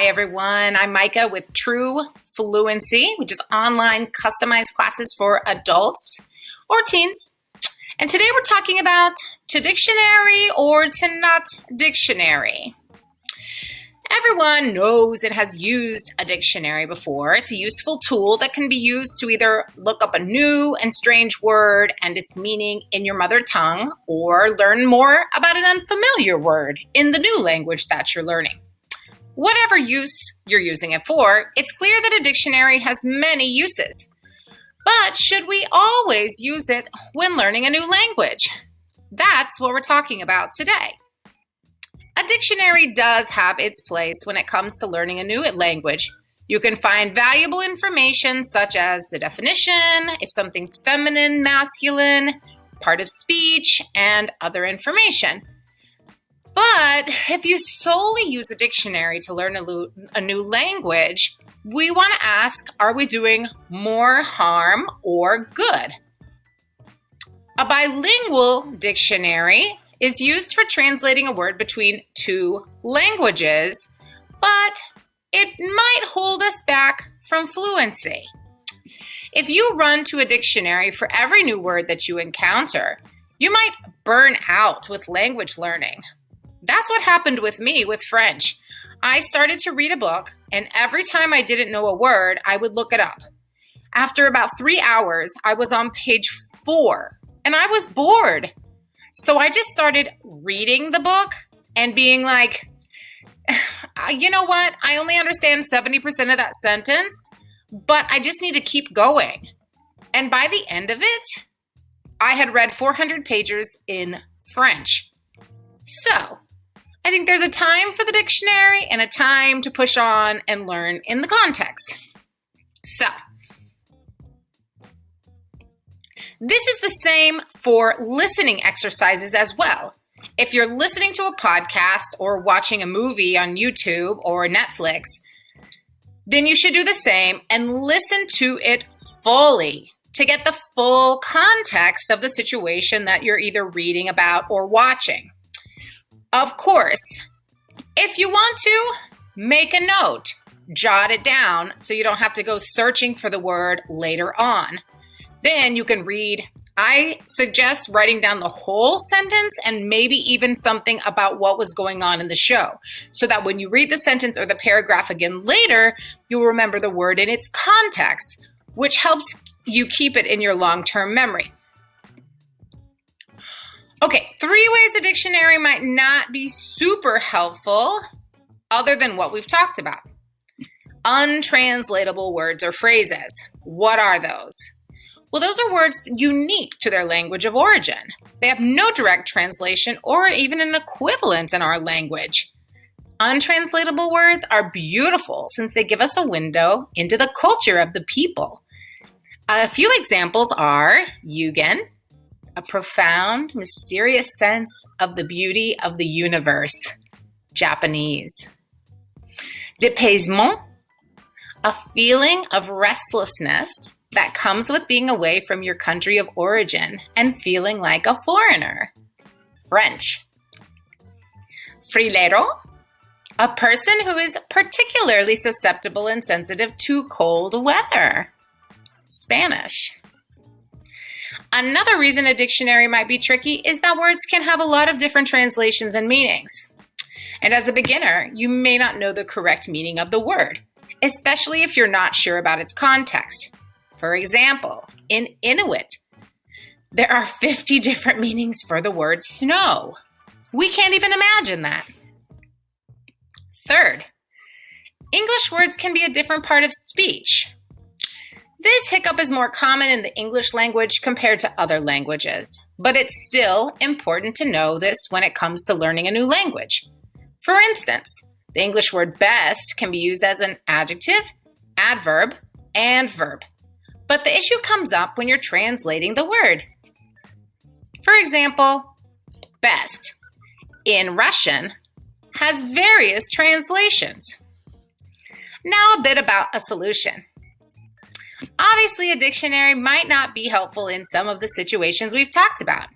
Hi, everyone. I'm Micah with True Fluency, which is online customized classes for adults or teens. And today we're talking about to dictionary or to not dictionary. Everyone knows and has used a dictionary before. It's a useful tool that can be used to either look up a new and strange word and its meaning in your mother tongue, or learn more about an unfamiliar word in the new language that you're learning. Whatever use you're using it for, it's clear that a dictionary has many uses. But should we always use it when learning a new language? That's what we're talking about today. A dictionary does have its place when it comes to learning a new language. You can find valuable information such as the definition, if something's feminine, masculine, part of speech, and other information. But if you solely use a dictionary to learn a new language, we want to ask, are we doing more harm or good? A bilingual dictionary is used for translating a word between two languages, but it might hold us back from fluency. If you run to a dictionary for every new word that you encounter, you might burn out with language learning. That's what happened with me with French. I started to read a book, and every time I didn't know a word, I would look it up. After about 3 hours, I was on page 4, and I was bored. So I just started reading the book and being like, you know what? I only understand 70% of that sentence, but I just need to keep going. And by the end of it, I had read 400 pages in French. So I think there's a time for the dictionary and a time to push on and learn in the context. So this is the same for listening exercises as well. If you're listening to a podcast or watching a movie on YouTube or Netflix, then you should do the same and listen to it fully to get the full context of the situation that you're either reading about or watching. Of course, if you want to, make a note, jot it down so you don't have to go searching for the word later on. Then you can read. I suggest writing down the whole sentence and maybe even something about what was going on in the show, so that when you read the sentence or the paragraph again later, you'll remember the word in its context, which helps you keep it in your long-term memory. Okay, 3 ways a dictionary might not be super helpful other than what we've talked about. Untranslatable words or phrases. What are those? Well, those are words unique to their language of origin. They have no direct translation or even an equivalent in our language. Untranslatable words are beautiful since they give us a window into the culture of the people. A few examples are yugen, a profound, mysterious sense of the beauty of the universe, Japanese. Dépaysement, a feeling of restlessness that comes with being away from your country of origin and feeling like a foreigner, French. Frilero, a person who is particularly susceptible and sensitive to cold weather, Spanish. Another reason a dictionary might be tricky is that words can have a lot of different translations and meanings. And as a beginner, you may not know the correct meaning of the word, especially if you're not sure about its context. For example, in Inuit, there are 50 different meanings for the word snow. We can't even imagine that. Third, English words can be a different part of speech. This hiccup is more common in the English language compared to other languages, but it's still important to know this when it comes to learning a new language. For instance, the English word best can be used as an adjective, adverb, and verb. But the issue comes up when you're translating the word. For example, best in Russian has various translations. Now a bit about a solution. Obviously, a dictionary might not be helpful in some of the situations we've talked about,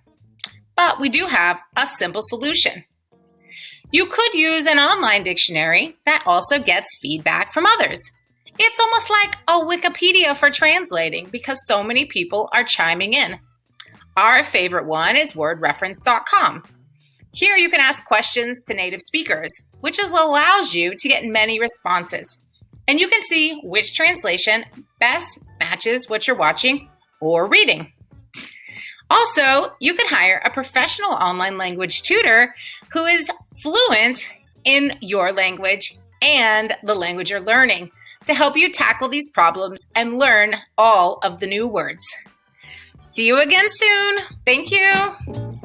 but we do have a simple solution. You could use an online dictionary that also gets feedback from others. It's almost like a Wikipedia for translating because so many people are chiming in. Our favorite one is wordreference.com. Here you can ask questions to native speakers, which allows you to get many responses. And you can see which translation best matches what you're watching or reading. Also, you can hire a professional online language tutor who is fluent in your language and the language you're learning to help you tackle these problems and learn all of the new words. See you again soon. Thank you.